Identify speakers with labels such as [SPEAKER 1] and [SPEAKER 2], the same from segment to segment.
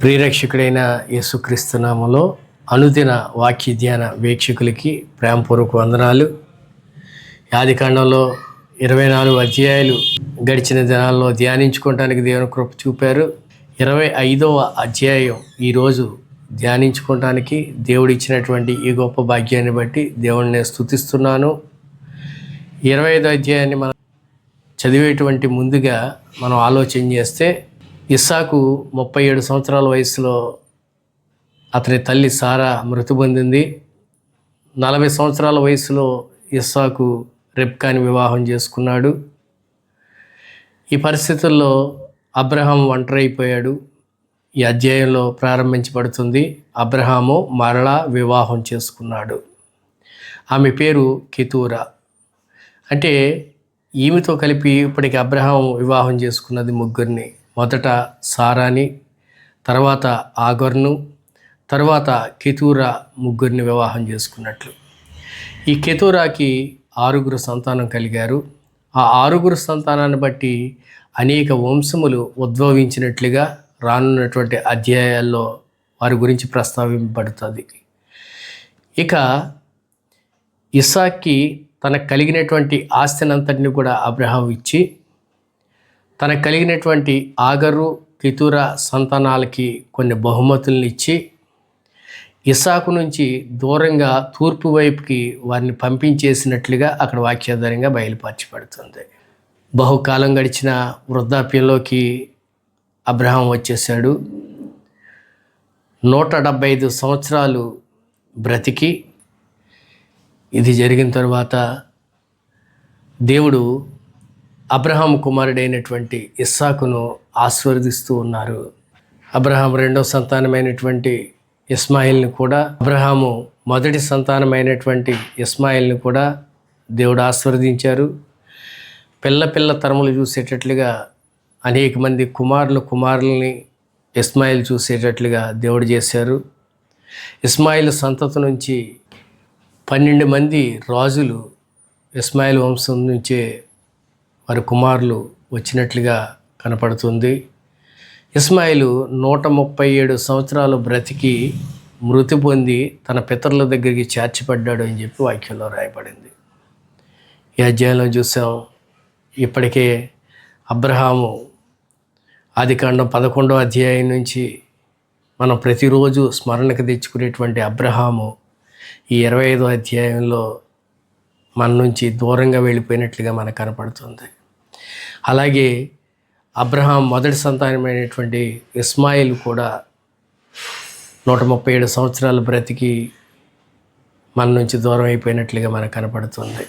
[SPEAKER 1] ప్రియరక్షకుడైన యేసుక్రీస్తు నామములో అనుదిన వాక్య ధ్యాన వీక్షకులకి ప్రేమపూర్వక వందనాలు. ఆదికాండంలో 24 అధ్యాయాలు గడిచిన దినాల్లో ధ్యానించుకోవటానికి దేవుని కృప చూపారు. 25వ అధ్యాయం ఈరోజు ధ్యానించుకోవటానికి దేవుడు ఇచ్చినటువంటి ఈ గొప్ప భాగ్యాన్ని బట్టి దేవుడిని నేను స్తుతిస్తున్నాను. 25వ అధ్యాయాన్ని మనం చదివేటువంటి ముందుగా మనం ఆలోచన చేస్తే, ఇస్సాకు 37 సంవత్సరాల వయసులో అతని తల్లి సారా మృతి పొందింది. 40 సంవత్సరాల వయసులో ఇస్సాకు రెబ్కాని వివాహం చేసుకున్నాడు. ఈ పరిస్థితుల్లో అబ్రహాం ఒంటరైపోయాడు. ఈ అధ్యాయంలో ప్రారంభించబడుతుంది. అబ్రహాము మరలా వివాహం చేసుకున్నాడు. ఆమె పేరు కెతూరా. అంటే ఈమెతో కలిపి ఇప్పటికి అబ్రహాం వివాహం చేసుకున్నది ముగ్గురిని. మొదట సారాని, తర్వాత ఆగర్ను, తర్వాత కెతూరా ముగ్గురిని వివాహం చేసుకున్నట్లు. ఈ కెతూరాకి 6 సంతానం కలిగారు. ఆ 6 సంతానాన్ని బట్టి అనేక వంశములు ఉద్భవించినట్లుగా రానున్నటువంటి అధ్యాయాల్లో వారి గురించి ప్రస్తావింపబడుతుంది. ఇక ఇస్సాక్కి తనకు కలిగినటువంటి ఆస్తినంతటిని కూడా అబ్రహాం ఇచ్చి, తనకు కలిగినటువంటి ఆగరు కెతూరా సంతానాలకి కొన్ని బహుమతులను ఇచ్చి, ఇస్సాకు నుంచి దూరంగా తూర్పు వైపుకి వారిని పంపించేసినట్లుగా అక్కడ వాక్యాధారంగా బయలుపరచబడుతుంది. బహుకాలం గడిచిన వృద్ధాప్యంలోకి అబ్రహాం వచ్చేసాడు. 175 సంవత్సరాలు బ్రతికి ఇది జరిగిన తర్వాత దేవుడు అబ్రహాం కుమారుడైనటువంటి ఇస్సాకును ఆశీర్వదిస్తూ ఉన్నారు. అబ్రహాం రెండవ సంతానమైనటువంటి ఇస్మాయిల్ని కూడా, అబ్రహాము మొదటి సంతానమైనటువంటి ఇస్మాయిల్ని కూడా దేవుడు ఆశీర్వదించారు. పిల్ల తరములు చూసేటట్లుగా అనేక మంది కుమారులని ఇస్మాయిల్ చూసేటట్లుగా దేవుడు చేశారు. ఇస్మాయిల్ సంతతి నుంచి 12 మంది రాజులు ఇస్మాయిల్ వంశం నుంచే వారి కుమారులు వచ్చినట్లుగా కనపడుతుంది. ఇస్మాయిలు 137 సంవత్సరాలు బ్రతికి మృతి పొంది తన పితరుల దగ్గరికి చేర్చబడ్డాడు అని చెప్పి వాక్యంలో రాయబడింది. ఈ అధ్యాయంలో చూసాం. ఇప్పటికే అబ్రహాము ఆదికాండం 11వ అధ్యాయం నుంచి మనం ప్రతిరోజు స్మరణకు తెచ్చుకునేటువంటి అబ్రహాము ఈ 25వ అధ్యాయంలో మన నుంచి దూరంగా వెళ్ళిపోయినట్లుగా మనకు కనపడుతుంది. అలాగే అబ్రహాం మొదటి సంతానమైనటువంటి ఇస్మాయిల్ కూడా 137 సంవత్సరాలు బ్రతికి మన నుంచి దూరం అయిపోయినట్లుగా మనకు కనపడుతుంది.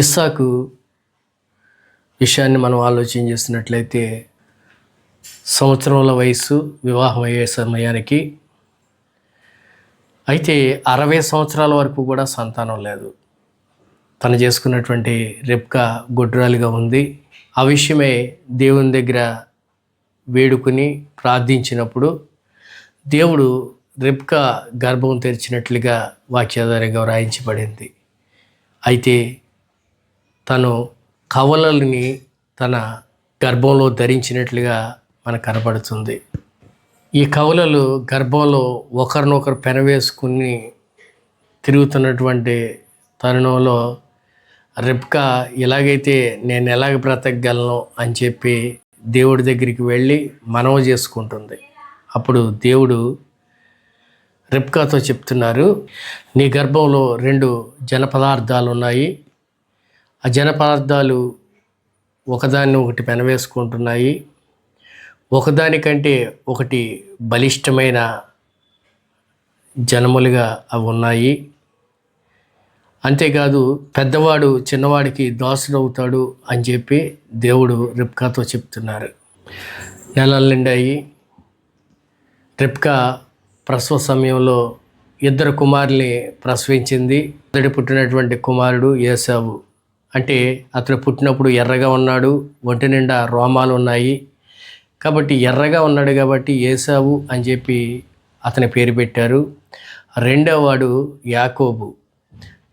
[SPEAKER 1] ఇస్సాకు విషయాన్ని మనం ఆలోచన చేసినట్లయితే, సంవత్సరంల వయసు వివాహం అయ్యే సమయానికి, అయితే 60 సంవత్సరాల వరకు కూడా సంతానం లేదు. తను చేసుకున్నటువంటి రెబ్కా గొడ్రాలిగా ఉంది. ఆ విషయమే దేవుని దగ్గర వేడుకుని ప్రార్థించినప్పుడు దేవుడు రెబ్కా గర్భం తెరిచినట్లుగా వాక్యాధారంగా వ్రాయించబడింది. అయితే తను కవలలని తన గర్భంలో ధరించినట్లుగా మనకు కనపడుతుంది. ఈ కవలలు గర్భంలో ఒకరినొకరు పెనవేసుకుని తిరుగుతున్నటువంటి తరుణంలో రెబ్కా ఎలాగైతే నేను ఎలాగ బ్రతకగలను అని చెప్పి దేవుడి దగ్గరికి వెళ్ళి మనవి చేసుకుంటుంది. అప్పుడు దేవుడు రెబ్కాతో చెప్తున్నారు, నీ గర్భంలో 2 జనపదార్థాలు ఉన్నాయి. ఆ జనపదార్థాలు ఒకదాన్ని ఒకటి పెనవేసుకుంటున్నాయి. ఒకదానికంటే ఒకటి బలిష్టమైన జనములుగా అవి ఉన్నాయి. అంతేకాదు పెద్దవాడు చిన్నవాడికి దాసుడవుతాడు అని చెప్పి దేవుడు రెబ్కాతో చెప్తున్నారు. నెలలు నిండాయి. రెబ్కా ప్రసవ సమయంలో 2 కుమారుల్ని ప్రసవించింది. మొదటి పుట్టినటువంటి కుమారుడు ఏశావు. అంటే అతడు పుట్టినప్పుడు ఎర్రగా ఉన్నాడు, ఒంటి నిండా రోమాలు ఉన్నాయి. కాబట్టి ఎర్రగా ఉన్నాడు కాబట్టి ఏశావు అని చెప్పి అతని పేరు పెట్టారు. రెండవ వాడు యాకోబు.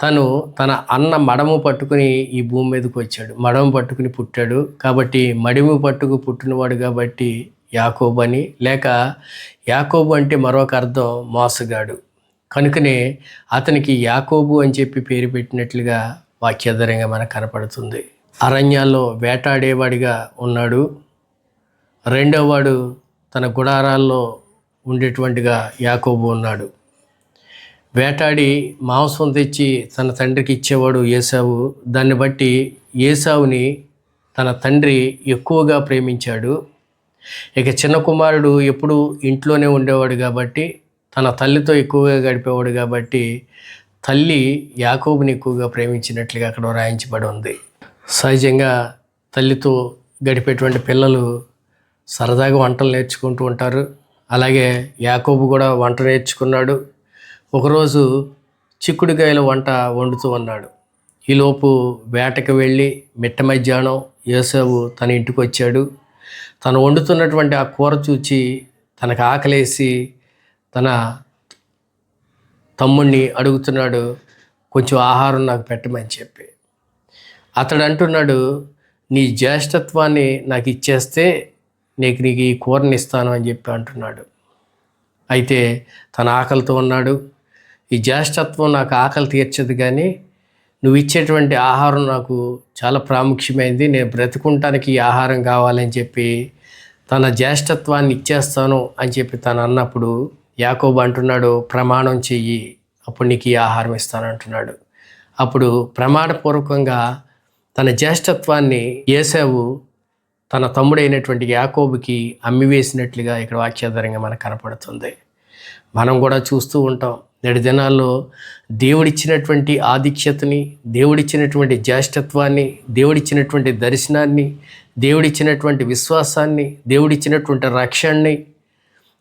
[SPEAKER 1] తను తన అన్న మడము పట్టుకుని ఈ భూమి మీదకి వచ్చాడు. మడము పట్టుకుని పుట్టాడు కాబట్టి మడిము పట్టుకు పుట్టినవాడు కాబట్టి యాకోబు అని, లేక యాకోబు అంటే మరొక అర్థం మోసగాడు. కనుకనే అతనికి యాకోబు అని చెప్పి పేరు పెట్టినట్లుగా వాక్యాధారంగా మనకు కనపడుతుంది. అరణ్యాల్లో వేటాడేవాడిగా ఉన్నాడు. రెండోవాడు తన గుడారాల్లో ఉండేటువంటిగా యాకోబు ఉన్నాడు. వేటాడి మాంసం తెచ్చి తన తండ్రికి ఇచ్చేవాడు ఏసావు. దాన్ని బట్టి ఏసావుని తన తండ్రి ఎక్కువగా ప్రేమించాడు. ఇక చిన్న కుమారుడు ఎప్పుడూ ఇంట్లోనే ఉండేవాడు కాబట్టి, తన తల్లితో ఎక్కువగా గడిపేవాడు కాబట్టి తల్లి యాకోబుని ఎక్కువగా ప్రేమించినట్లుగా అక్కడ వ్రాయించబడి ఉంది. సహజంగా తల్లితో గడిపేటువంటి పిల్లలు సరదాగా వంటలు నేర్చుకుంటూ ఉంటారు. అలాగే యాకోబు కూడా వంట నేర్చుకున్నాడు. ఒకరోజు చిక్కుడుకాయల వంట వండుతూ ఉన్నాడు. ఈలోపు వేటకు వెళ్ళి మిట్ట మధ్యాహ్నం యోసేపు తన ఇంటికి వచ్చాడు. తను వండుతున్నటువంటి ఆ కూర చూచి తనకు ఆకలేసి తన తమ్ముడిని అడుగుతున్నాడు, కొంచెం ఆహారం నాకు పెట్టమని చెప్పి. అతడు అంటున్నాడు, నీ జ్యేష్ఠత్వాన్ని నాకు ఇచ్చేస్తే నీకు ఈ కూరని ఇస్తాను అని చెప్పి అంటున్నాడు. అయితే తన ఆకలితో ఉన్నాడు. ఈ జ్యేష్ఠత్వం నాకు ఆకలి తీర్చదు, కానీ నువ్వు ఇచ్చేటువంటి ఆహారం నాకు చాలా ప్రాముఖ్యమైనది, నేను బ్రతుకుంటానికి ఈ ఆహారం కావాలని చెప్పి తన జ్యేష్ఠత్వాన్ని ఇచ్చేస్తాను అని చెప్పి తను అన్నప్పుడు యాకోబు అంటున్నాడు, ప్రమాణం చెయ్యి, అప్పుడు నీకు ఈ ఆహారం ఇస్తానంటున్నాడు. అప్పుడు ప్రమాణపూర్వకంగా తన జ్యేష్ఠత్వాన్ని ఏసావు తన తమ్ముడైనటువంటి యాకోబుకి అమ్మివేసినట్లుగా ఇక్కడ వాక్యాధారంగా మనకు కనపడుతుంది. మనం కూడా చూస్తూ ఉంటాం. నేటి దినాల్లో దేవుడిచ్చినటువంటి ఆధిక్యతని, దేవుడిచ్చినటువంటి జ్యేష్ఠత్వాన్ని, దేవుడిచ్చినటువంటి దర్శనాన్ని, దేవుడిచ్చినటువంటి విశ్వాసాన్ని, దేవుడిచ్చినటువంటి రక్షణని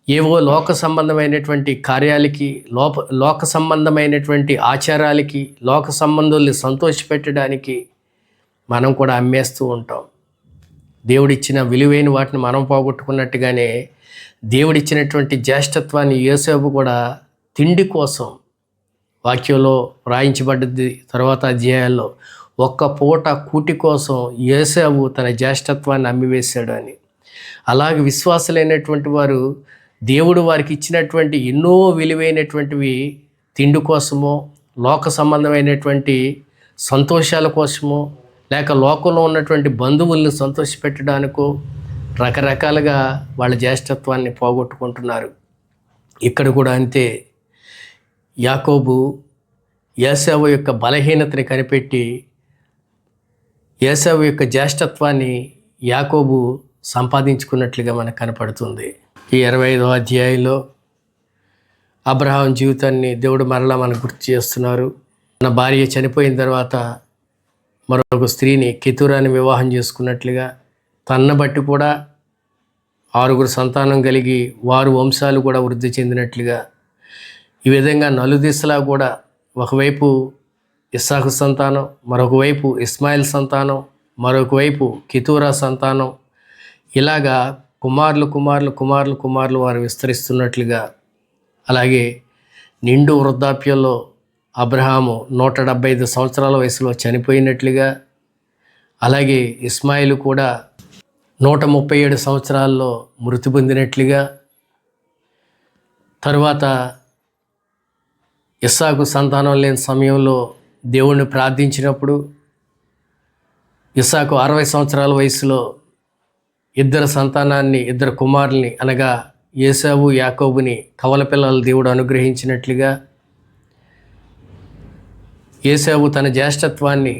[SPEAKER 1] ఏవో లోక సంబంధమైనటువంటి కార్యాలకి, లోక సంబంధమైనటువంటి ఆచారాలకి, లోక సంబంధుల్ని సంతోషపెట్టడానికి మనం కూడా అమ్మేస్తూ ఉంటాం. దేవుడిచ్చిన విలువైన వాటిని మనం పోగొట్టుకున్నట్టుగానే దేవుడిచ్చినటువంటి జ్యేష్ఠత్వాన్ని యోసేపు కూడా తిండి కోసం, వాక్యంలో వ్రాయించబడ్డది తర్వాత అధ్యాయాల్లో, ఒక్క పూట కూటి కోసం యోసేపు తన జ్యేష్ఠత్వాన్ని అమ్మివేశాడు అని. అలాగే విశ్వాసులైనటువంటి వారు దేవుడు వారికి ఇచ్చినటువంటి ఎన్నో విలువైనటువంటివి తిండి కోసమో, లోక సంబంధమైనటువంటి సంతోషాల కోసమో, లేక లోకంలో ఉన్నటువంటి బంధువుల్ని సంతోషపెట్టడానికో రకరకాలుగా వాళ్ళ జ్యేష్ఠత్వాన్ని పోగొట్టుకుంటున్నారు. ఇక్కడ కూడా అంతే. యాకోబు ఏసావు యొక్క బలహీనతని కనిపెట్టి ఏసావు యొక్క జ్యేష్ఠత్వాన్ని యాకోబు సంపాదించుకున్నట్లుగా మనకు కనపడుతుంది. ఈ 25వ అధ్యాయంలో అబ్రహాం జీవితాన్ని దేవుడు మరలా మనకు గుర్తు చేస్తున్నారు. తన భార్య చనిపోయిన తర్వాత మరొక స్త్రీని, కెతూరాని వివాహం చేసుకున్నట్లుగా, తనను బట్టి కూడా 6 సంతానం కలిగి వారు వంశాలు కూడా వృద్ధి చెందినట్లుగా, ఈ విధంగా నలుదిశలా కూడా ఒకవైపు ఇస్సాకు సంతానం, మరొక వైపు ఇస్మాయిల్ సంతానం, మరొక వైపు కెతూరా సంతానం, ఇలాగా కుమారులు వారు విస్తరిస్తున్నట్లుగా, అలాగే నిండు వృద్ధాప్యంలో అబ్రహాము 175 సంవత్సరాల వయసులో చనిపోయినట్లుగా, అలాగే ఇస్మాయిల్ కూడా 137 సంవత్సరాల్లో మృతి పొందినట్లుగా, తరువాత ఇస్సాకు సంతానం లేని సమయంలో దేవుణ్ణి ప్రార్థించినప్పుడు ఇస్సాకు 60 సంవత్సరాల వయసులో ఇద్దరు కుమారుల్ని అనగా ఏసావు యాకోబుని కవల పిల్లలు దేవుడు అనుగ్రహించినట్లుగా, ఏసావు తన జ్యేష్ఠత్వాన్ని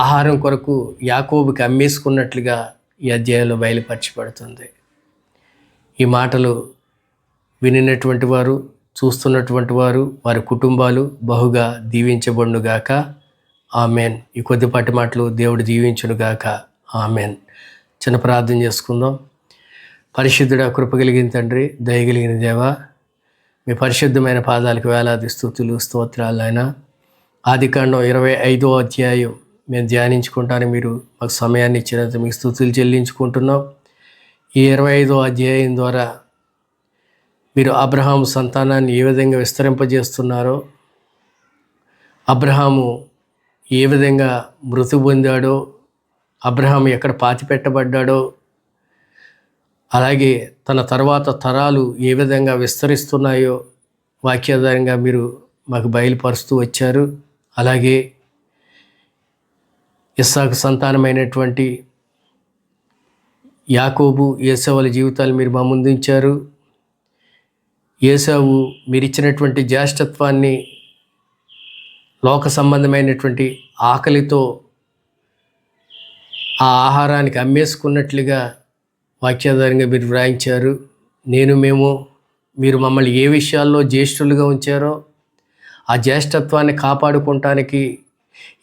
[SPEAKER 1] ఆహారం కొరకు యాకోబుకి అమ్మేసుకున్నట్లుగా ఈ అధ్యాయంలో బయలుపరచబడుతుంది. ఈ మాటలు వినినటువంటి వారు, చూస్తున్నటువంటి వారు, వారి కుటుంబాలు బహుగా దీవించబడునుగాక. ఆమెన్. ఈ కొద్దిపాటి మాటలు దేవుడు దీవించునుగాక. ఆమెన్. చిన్న ప్రార్థన చేసుకుందాం. పరిశుద్ధుడా, కృపగలిగిన తండ్రి, దయగలిగిన దేవా, మీ పరిశుద్ధమైన పాదాలకు వేలాది స్తుతులు స్తోత్రాలు నాయన. ఆదికాండం 25వ అధ్యాయం మేము ధ్యానించుకుంటాను. మీరు మాకు సమయాన్ని ఇచ్చినందుకు మీకు స్తుతులు చెల్లించుకుంటున్నాం. ఈ 25వ అధ్యాయం ద్వారా మీరు అబ్రహాము సంతానాన్ని ఏ విధంగా విస్తరింపజేస్తున్నారో, అబ్రహాము ఏ విధంగా మృతి పొందాడో, అబ్రహాము ఎక్కడ పాతిపెట్టబడ్డాడో, అలాగే తన తర్వాత తరాలు ఏ విధంగా విస్తరిస్తున్నాయో వాక్యాధారంగా మీరు మాకు బయలుపరుస్తూ వచ్చారు. అలాగే ఇస్సాకు సంతానమైనటువంటి యాకోబు, ఏసావుల జీవితాలు మీరు మా ముందుంచారు. ఏసావు మీరిచ్చినటువంటి జ్యేష్ఠత్వాన్ని లోక సంబంధమైనటువంటి ఆకలితో ఆ ఆహారానికి అమ్మేసుకున్నట్లుగా వాక్యాధారంగా మీరు వ్రాయించారు. మీరు మమ్మల్ని ఏ విషయాల్లో జ్యేష్ఠులుగా ఉంచారో ఆ జ్యేష్ఠత్వాన్ని కాపాడుకోవటానికి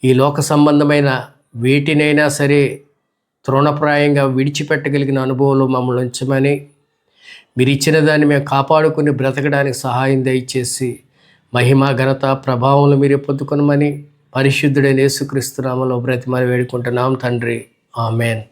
[SPEAKER 1] ఈ లోక సంబంధమైన వేటినైనా సరే తృణప్రాయంగా విడిచిపెట్టగలిగిన అనుభవంలో మమ్మల్ని ఉంచమని, మీరు ఇచ్చిన దాన్ని మేము కాపాడుకుని బ్రతకడానికి సహాయం దయచేసి మహిమ, ఘనత, ప్రభావంలో మీరే పొందుకొనమని పరిశుద్ధుడైన యేసుక్రీస్తు నామములో బ్రతిమాలి వేడుకుంటున్నాం తండ్రి. ఆమెన్.